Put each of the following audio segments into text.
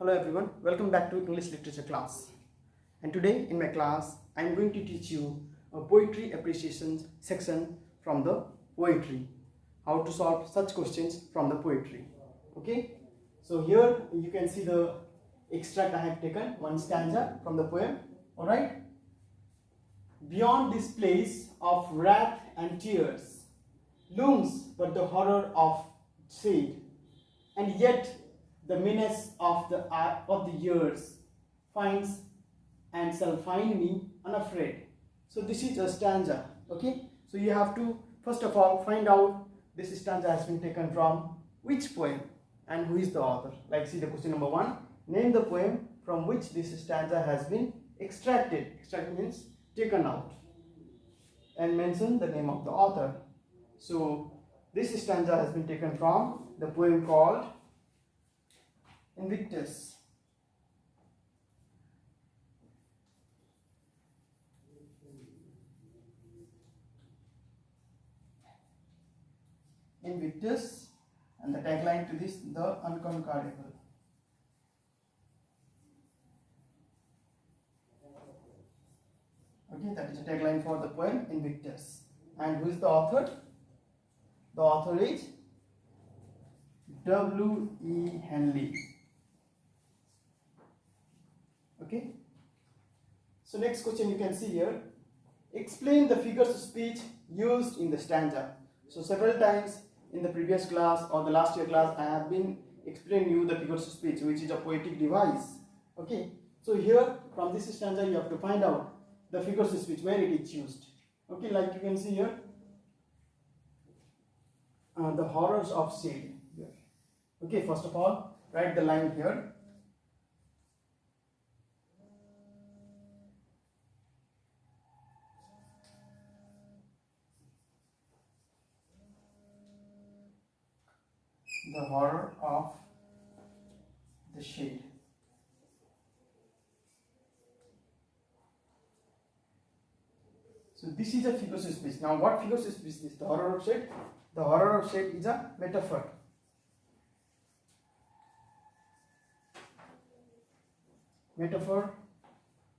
Hello everyone, welcome back to English literature class. And today in my class I am going to teach you a poetry appreciation section from the poetry. How to solve such questions from the poetry. Okay, so here you can see the extract I have taken, one stanza from the poem. Alright, beyond this place of wrath and tears looms but the horror of shade, and yet the menace of the years finds and shall find me unafraid. So this is a stanza. Okay, so you have to first of all find out this stanza has been taken from which poem and who is the author. Like, see the question number 1, name the poem from which this stanza has been extracted. Extracted means taken out, and mention the name of the author. So this stanza has been taken from the poem called Invictus. Invictus, and the tagline to this, the unconquerable. Okay, that is a tagline for the poem Invictus. And who is the author? The author is W.E. Henley. Okay, so next question you can see here, explain the figures of speech used in the stanza. So several times in the previous class or the last year class I have been explaining you the figures of speech, which is a poetic device. Okay, so here from this stanza you have to find out the figures of speech where it is used. Okay, like you can see here, the horrors of shade here. Okay, first of all write the line here. The horror of the shade. So this is a figures of speech. Now what figures of speech is the horror of shade? The horror of shade is a metaphor. Metaphor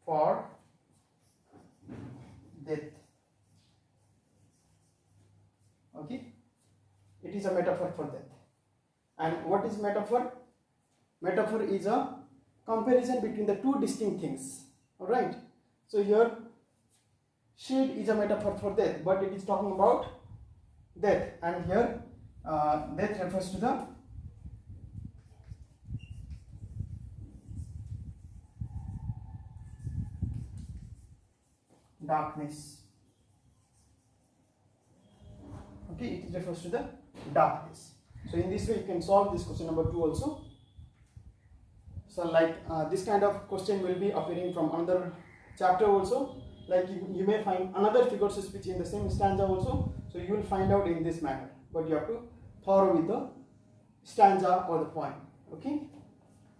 for death. Okay, it is a metaphor for death. And what is metaphor? Metaphor is a comparison between the two distinct things. Alright, so here shade is a metaphor for death, but it is talking about death, and here death refers to the darkness. Okay, it refers to the darkness. So in this way you can solve this question number 2 also. So like this kind of question will be appearing from another chapter also. Like you may find another figures of speech in the same stanza also. So you will find out in this manner, but you have to thorough with the stanza or the poem. Okay.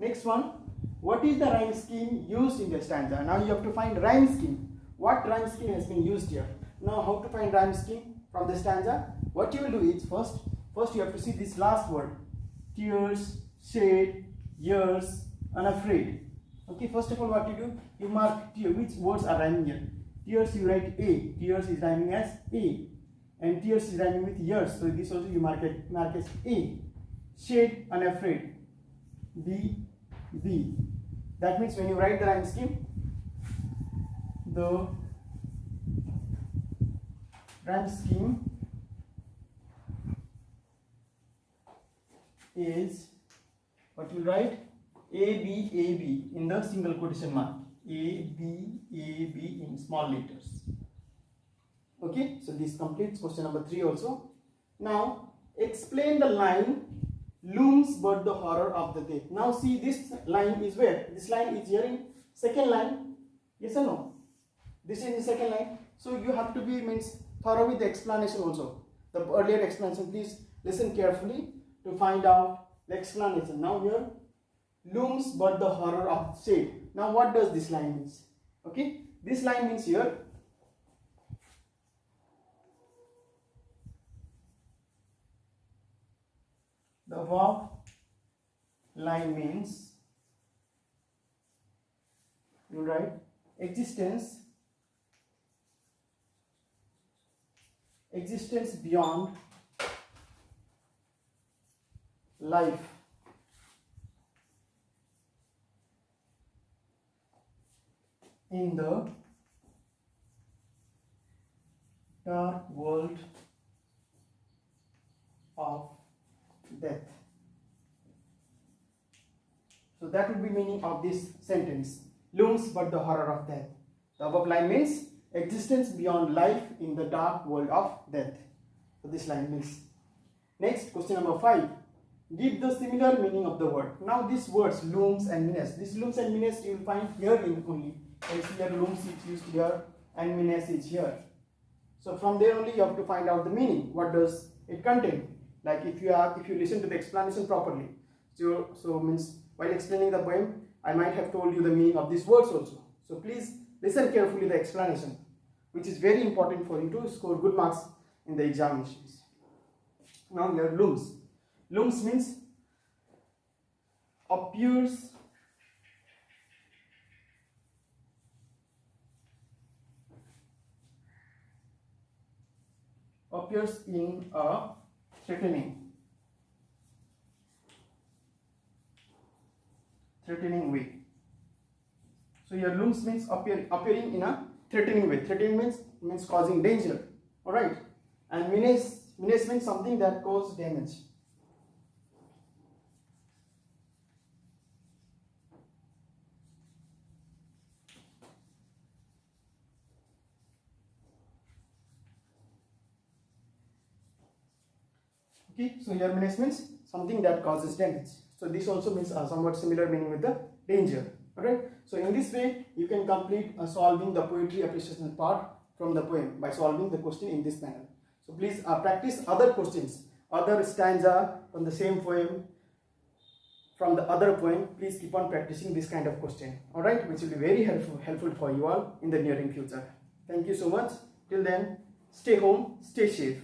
Next one, what is the rhyme scheme used in the stanza? Now you have to find rhyme scheme. What rhyme scheme has been used here? Now how to find rhyme scheme from the stanza? What you will do is first you have to see this last word, tears, shade, years, unafraid. Okay, first of all what you do, you mark tear, which words are rhyming here. Tears you write A, tears is rhyming as A, and tears is rhyming with years, so this also you mark as A. Shade, unafraid, B. That means when you write the rhyme scheme, the rhyme scheme is what you write, A B in the single quotation mark, A B in small letters. Okay, so this completes question number 3 also. Now explain the line looms but the horror of the death. Now see, this line is where? This line is here in second line. Yes or no? This is in second line. So you have to be thorough with the explanation also. The earlier explanation, please listen carefully to find out the explanation. Now here, looms but the horror of shade. Now what does this line mean? Okay, this line means here, the above line means you will write existence beyond life in the dark world of death. So that would be meaning of this sentence. Looms but the horror of death. The above line means existence beyond life in the dark world of death. So this line means. Next, question number 5. Give the similar meaning of the word. Now these words looms and menace. This looms and menace you will find here in only. And here looms is used here and menace is here. So from there only you have to find out the meaning. What does it contain? Like if you listen to the explanation properly. So means while explaining the poem, I might have told you the meaning of these words also. So please listen carefully the explanation, which is very important for you to score good marks in the examinations. Now here looms. Looms means appears in a threatening way. So your looms means appearing in a threatening way. Threatening means causing danger. Alright. And menace means something that causes damage. Okay, so here menace means something that causes damage. So this also means a somewhat similar meaning with the danger. Alright, so in this way you can complete solving the poetry appreciation part from the poem by solving the question in this manner. So please practice other questions, other stanza from the same poem, from the other poem. Please keep on practicing this kind of question. Alright, which will be very helpful for you all in the nearing future. Thank you so much. Till then, stay home, stay safe.